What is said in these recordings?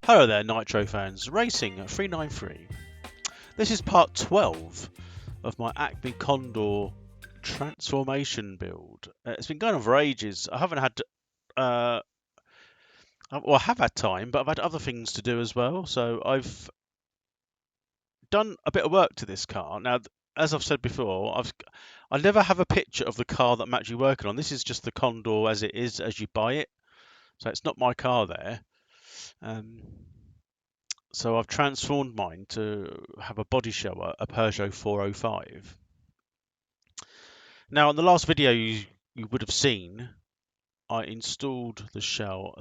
Hello there, Nitro fans. Racing at 393. This is part 12 of my ACME Condor transformation build. It's been going on for ages. I haven't had, well, I have had time, but I've had other things to do as well. So I've done a bit of work to this car. Now, as I've said before, I never have a picture of the car that I'm actually working on. This is just the Condor as it is as you buy it. So it's not my car there. So I've transformed mine to have a body shell, a Peugeot 405. Now, in the last video you would have seen, I installed the shell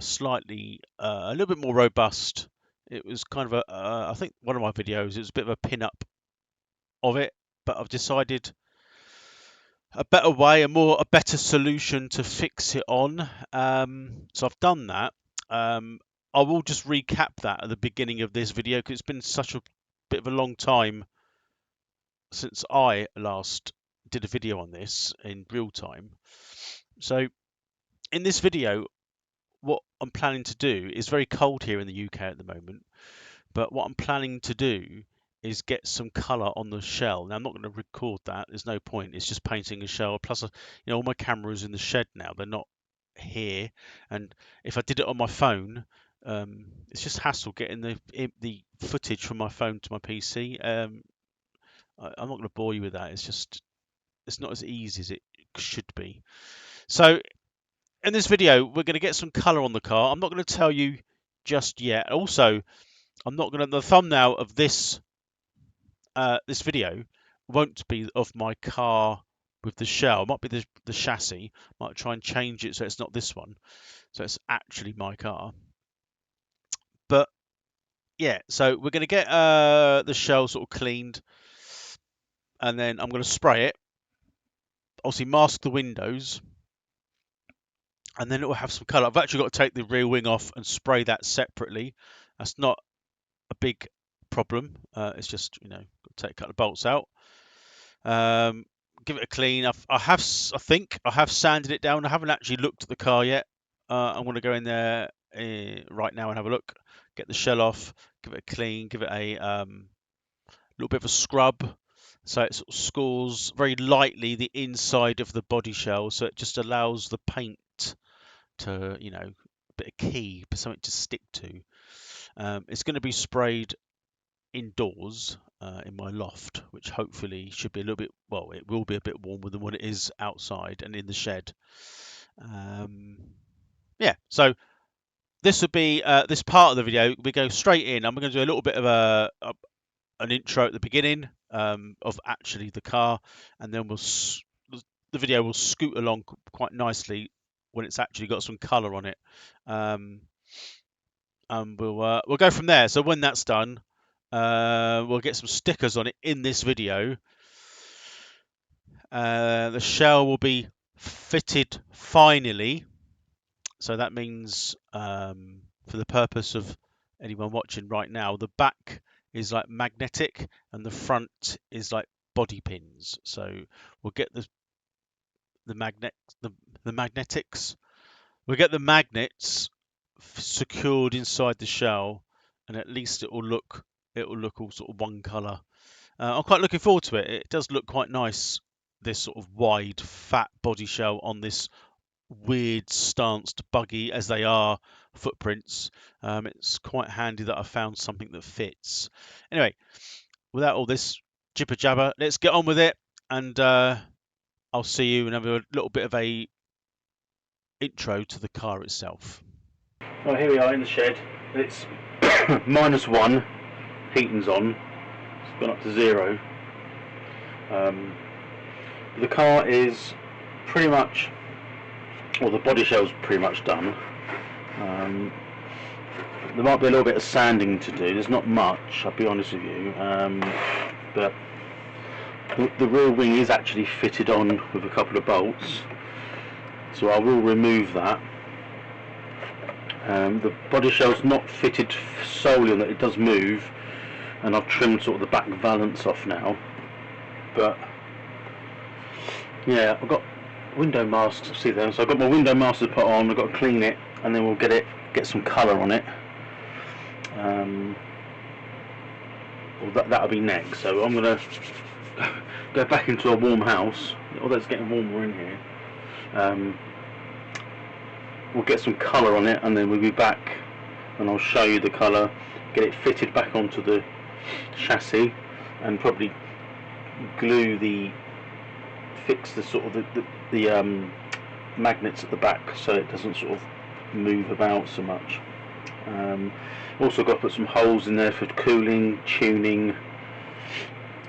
a little bit more robust. It was kind of I think one of my videos, it was a bit of a pin-up of it, but I've decided a better way, a better solution to fix it on. So I've done that. I will just recap that at the beginning of this video because it's been such a bit of a long time since I last did a video on this in real time. So in this video, what I'm planning to do is very cold here in the UK at the moment, but what I'm planning to do is get some colour on the shell. Now I'm not going to record that, there's no point, it's just painting a shell, plus all my cameras in the shed now, they're not here, and if I did it on my phone, it's just hassle getting the footage from my phone to my PC. I'm not going to bore you with that. It's not as easy as it should be. So in this video, we're going to get some colour on the car. I'm not going to tell you just yet. Also, the thumbnail of this video won't be of my car with the shell. It might be the chassis. Might try and change it so it's not this one. So it's actually my car. But yeah, so we're going to get the shell sort of cleaned, and then I'm going to spray it. Obviously mask the windows, and then it will have some colour. I've actually got to take the rear wing off and spray that separately. That's not a big problem. It's just, got to take a couple of bolts out. Give it a clean. I think I have sanded it down. I haven't actually looked at the car yet. I'm going to go in there right now and have a look. Get the shell off. Give it a clean. Give it a little bit of a scrub. So it sort of scores very lightly the inside of the body shell. So it just allows the paint to, a bit of key, something to stick to. It's going to be sprayed indoors in my loft, which hopefully should be a little bit, well, it will be a bit warmer than what it is outside and in the shed. Yeah, so this would be this part of the video. We go straight in. I'm going to do a little bit of an intro at the beginning of actually the car, and then the video will scoot along quite nicely when it's actually got some colour on it. And we'll go from there. So when that's done, we'll get some stickers on it in this video. The shell will be fitted finally. So that means, for the purpose of anyone watching right now, the back is like magnetic and the front is like body pins. So we'll get the magnetics. We'll get the magnets secured inside the shell, and at least it will look all sort of one colour. I'm quite looking forward to it. It does look quite nice, this sort of wide fat body shell on this weird stanced buggy as they are footprints. It's quite handy that I found something that fits. Anyway, without all this jibber jabber, let's get on with it, and I'll see you and have a little bit of a intro to the car itself. Well, here we are in the shed. It's -1, heating's on, it's gone up to 0. The car is pretty much, well, the body shell's pretty much done. There might be a little bit of sanding to do. There's not much, I'll be honest with you, but the rear wing is actually fitted on with a couple of bolts, so I will remove that. The body shell's not fitted solely on that, it does move, and I've trimmed sort of the back valance off now. But yeah, I've got window masks, see them, so I've got my window masks to put on. I've got to clean it, and then we'll get some colour on it. Well, that'll be next. So I'm gonna go back into a warm house, although it's getting warmer in here. We'll get some colour on it, and then we'll be back, and I'll show you the colour, get it fitted back onto the chassis, and probably fix the sort of the magnets at the back so it doesn't sort of move about so much. Also got to put some holes in there for cooling, tuning,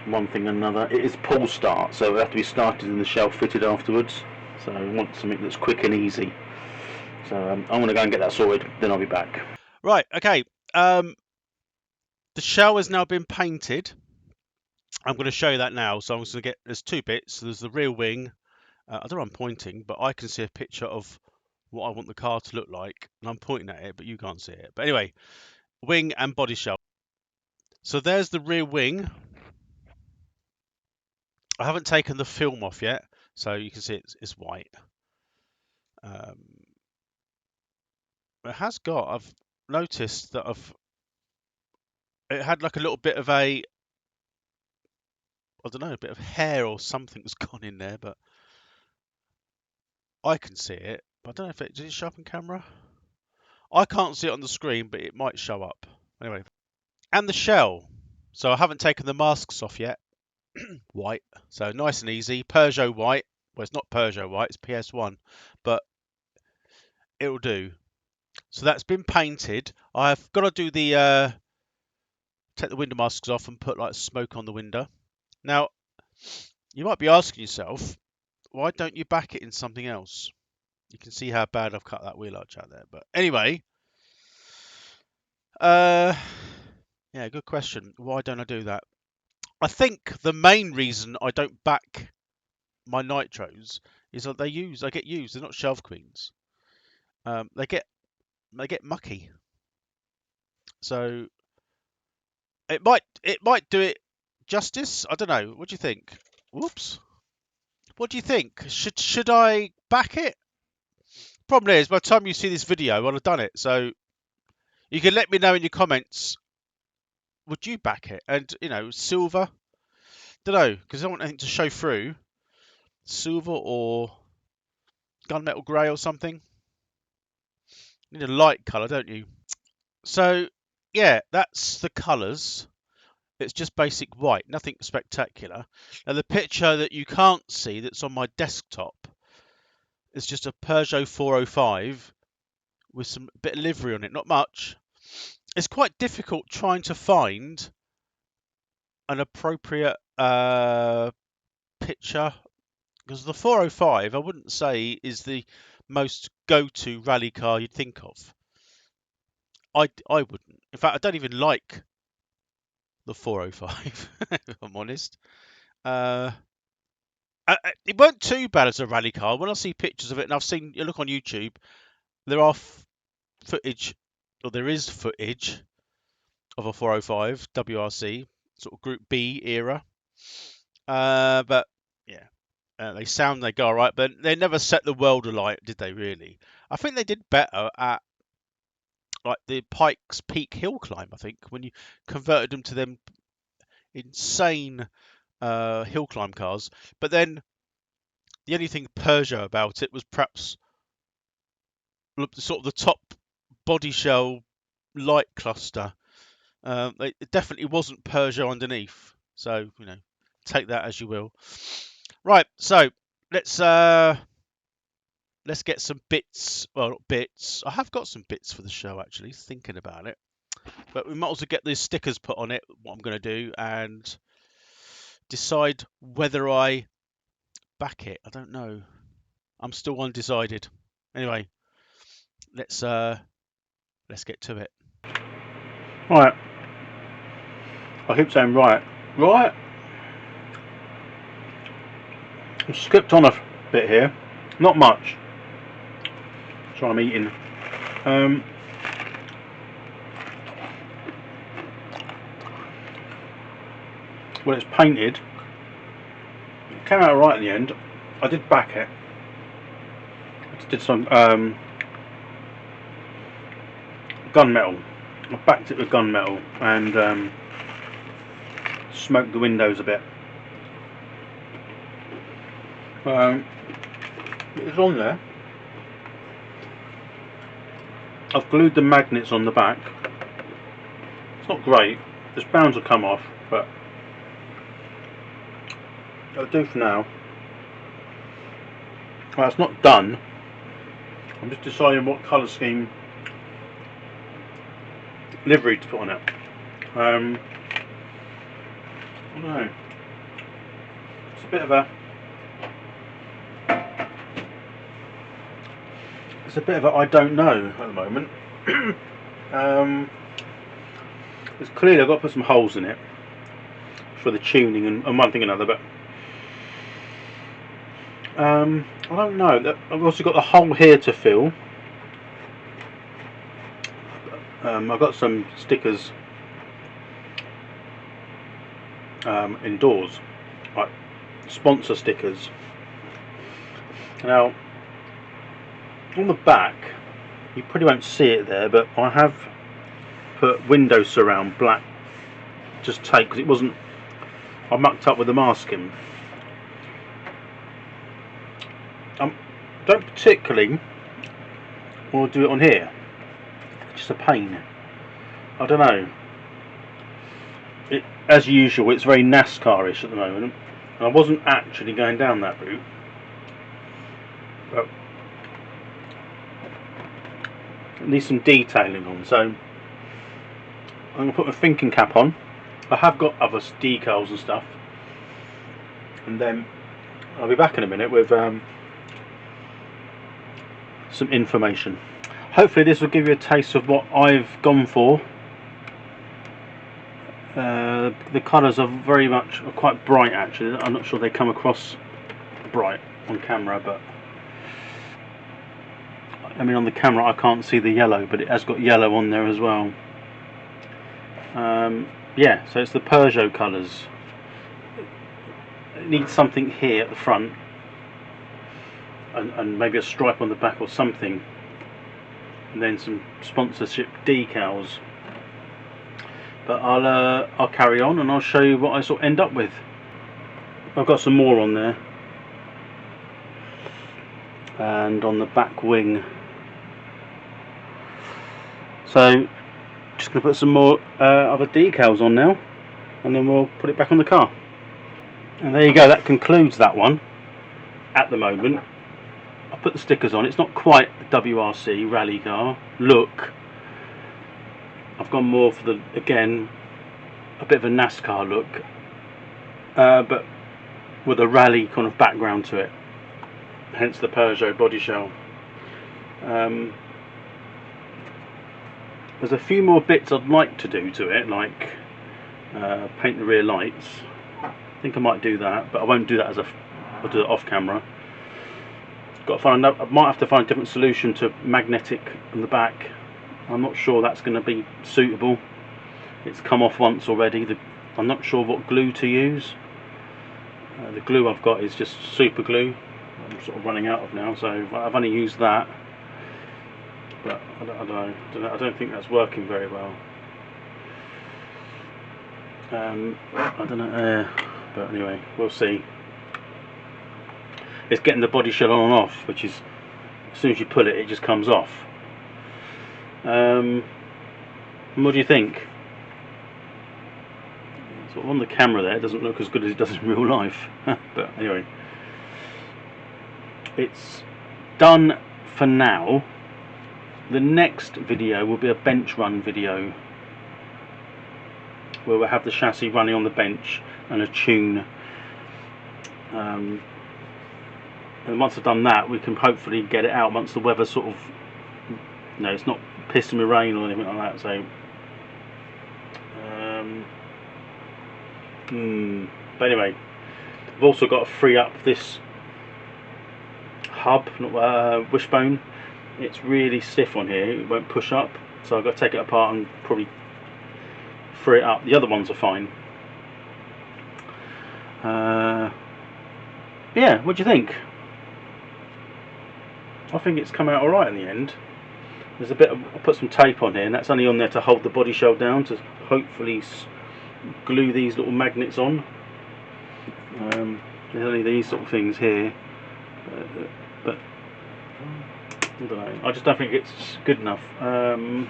one thing and another. It is pull start, so it will have to be started in the shell, fitted afterwards. So I want something that's quick and easy. So I'm going to go and get that sorted, then I'll be back. Right, okay. The shell has now been painted. I'm going to show you that now. So I'm just going to there's two bits. So there's the rear wing. I don't know I'm pointing, but I can see a picture of what I want the car to look like. And I'm pointing at it, but you can't see it. But anyway, wing and body shell. So there's the rear wing. I haven't taken the film off yet, so you can see it's white. It has got, I've noticed that it had like a little bit of I don't know, a bit of hair or something's gone in there, but I can see it. But I don't know if did it show up on camera? I can't see it on the screen, but it might show up. Anyway, and the shell. So I haven't taken the masks off yet. White, so nice and easy. Peugeot white. Well, it's not Peugeot white, it's PS1, but it'll do. So that's been painted. I've got to do the take the window masks off and put like smoke on the window. Now, you might be asking yourself, why don't you back it in something else? You can see how bad I've cut that wheel arch out there. But anyway, yeah, good question. Why don't I do that? I think the main reason I don't back my Nitros is that they get used. They're not shelf queens. They get mucky. So it might do it justice. I don't know. What do you think? Whoops. What do you think? Should I back it? Problem is, by the time you see this video, I'll have done it. So you can let me know in your comments. Would you back it? And silver. Don't know, because I don't want anything to show through. Silver or gunmetal grey or something. You need a light colour, don't you? So yeah, that's the colours. It's just basic white, nothing spectacular. Now the picture that you can't see that's on my desktop is just a Peugeot 405 with some bit of livery on it, not much. It's quite difficult trying to find an appropriate picture, because the 405 I wouldn't say is the most go-to rally car you'd think of. I wouldn't. In fact, I don't even like the 405 if I'm honest. It weren't too bad as a rally car. When I see pictures of it, and I've seen you look on YouTube, there are footage, or there is footage of a 405 WRC, sort of Group B era. But yeah, they go all right, but they never set the world alight, did they? Really? I think they did better at like the Pikes Peak hill climb. I think when you converted them to them insane hill climb cars, but then the only thing Peugeot about it was perhaps sort of the top body shell light cluster. It definitely wasn't Peugeot underneath, so take that as you will. Right, so let's get some bits. Well, not bits. I have got some bits for the show actually. Thinking about it, but we might as well get these stickers put on it. What I'm going to do and decide whether I back it. I don't know. I'm still undecided. Anyway, let's get to it. Right. I keep saying right. Right. I've skipped on a bit here. Not much. So I'm eating. When it's painted, it came out right in the end. I did back it. I just did some gunmetal I backed it with gunmetal and smoked the windows a bit. It's on there. I've glued the magnets on the back. It's not great. This bound to come off, but it'll do for now. Well, it's not done. I'm just deciding what colour scheme livery to put on it. I don't know. It's a bit of a I don't know at the moment. It's clearly I've got to put some holes in it for the tuning and one thing and another, but I don't know. I've also got the hole here to fill. I've got some stickers indoors, like sponsor stickers. Now, on the back, you probably won't see it there, but I have put window surround black, just tape, because it wasn't, I mucked up with the masking. Don't particularly want to do it on here. It's just a pain. I don't know. As usual, it's very NASCAR-ish at the moment, and I wasn't actually going down that route. But it needs some detailing on, so I'm going to put my thinking cap on. I have got other decals and stuff, and then I'll be back in a minute with some information. Hopefully this will give you a taste of what I've gone for. The colours are quite bright actually. I'm not sure they come across bright on camera, but I mean on the camera I can't see the yellow, but it has got yellow on there as well. Yeah, so it's the Peugeot colours. It needs something here at the front, and maybe a stripe on the back or something, and then some sponsorship decals. But I'll carry on and I'll show you what I sort of end up with. I've got some more on there, and on the back wing. So just going to put some more other decals on now, and then we'll put it back on the car. And there you go, that concludes that one at the moment. I'll put the stickers on. It's not quite a WRC rally car look. I've gone more for the, again, a bit of a NASCAR look, but with a rally kind of background to it, hence the Peugeot body shell. There's a few more bits I'd like to do to it, like paint the rear lights. I think I might do that, but I won't do that I'll do it off camera. Got to find I might have to find a different solution to magnetic on the back. I'm not sure that's going to be suitable. It's come off once already. I'm not sure what glue to use. The glue I've got is just super glue. I'm sort of running out of now, so I've only used that. But I don't know. I don't think that's working very well. I don't know. But anyway, we'll see. It's getting the body shell on and off, which is, as soon as you pull it, it just comes off. What do you think? Sort of on the camera there, it doesn't look as good as it does in real life. But anyway, it's done for now. The next video will be a bench run video, where we'll have the chassis running on the bench and a tune. And once I've done that, we can hopefully get it out once the weather sort of, it's not pissing with rain or anything like that. So, but anyway, I've also got to free up this hub, wishbone. It's really stiff on here, it won't push up, so I've got to take it apart and probably free it up. The other ones are fine. Yeah, what do you think? I think it's come out alright in the end. there's a bit of, I put some tape on here, and that's only on there to hold the body shell down, to hopefully glue these little magnets on. There's only these sort of things here, but I don't know, I just don't think it's good enough. I'm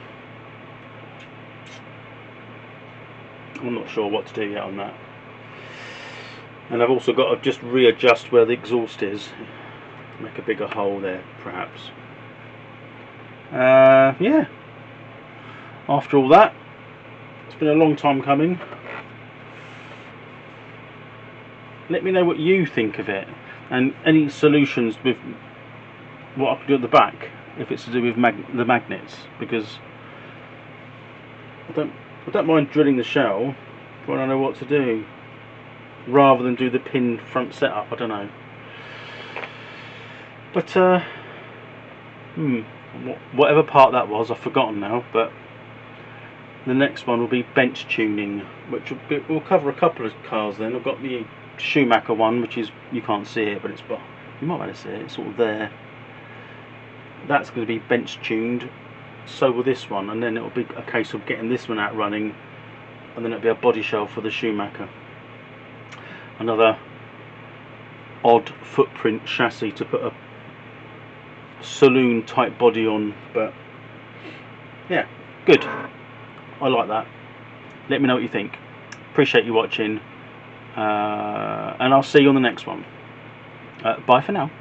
not sure what to do yet on that. And I've also got to just readjust where the exhaust is, make a bigger hole there perhaps. Yeah, after all that, it's been a long time coming. Let me know what you think of it, and any solutions with what I can do at the back if it's to do with the magnets, because I don't mind drilling the shell, but I don't know what to do, rather than do the pin front setup. I don't know. But whatever part that was, I've forgotten now. But the next one will be bench tuning, which will cover a couple of cars. Then I've got the Schumacher one, which is, you can't see it, but it's, you might be able to see it, it's sort of there. That's going to be bench tuned, so will this one, and then it'll be a case of getting this one out running, and then it'll be a body shell for the Schumacher. Another odd footprint chassis to put a saloon type body on, but yeah, good. I like that. Let me know what you think. Appreciate you watching, and I'll see you on the next one. Bye for now.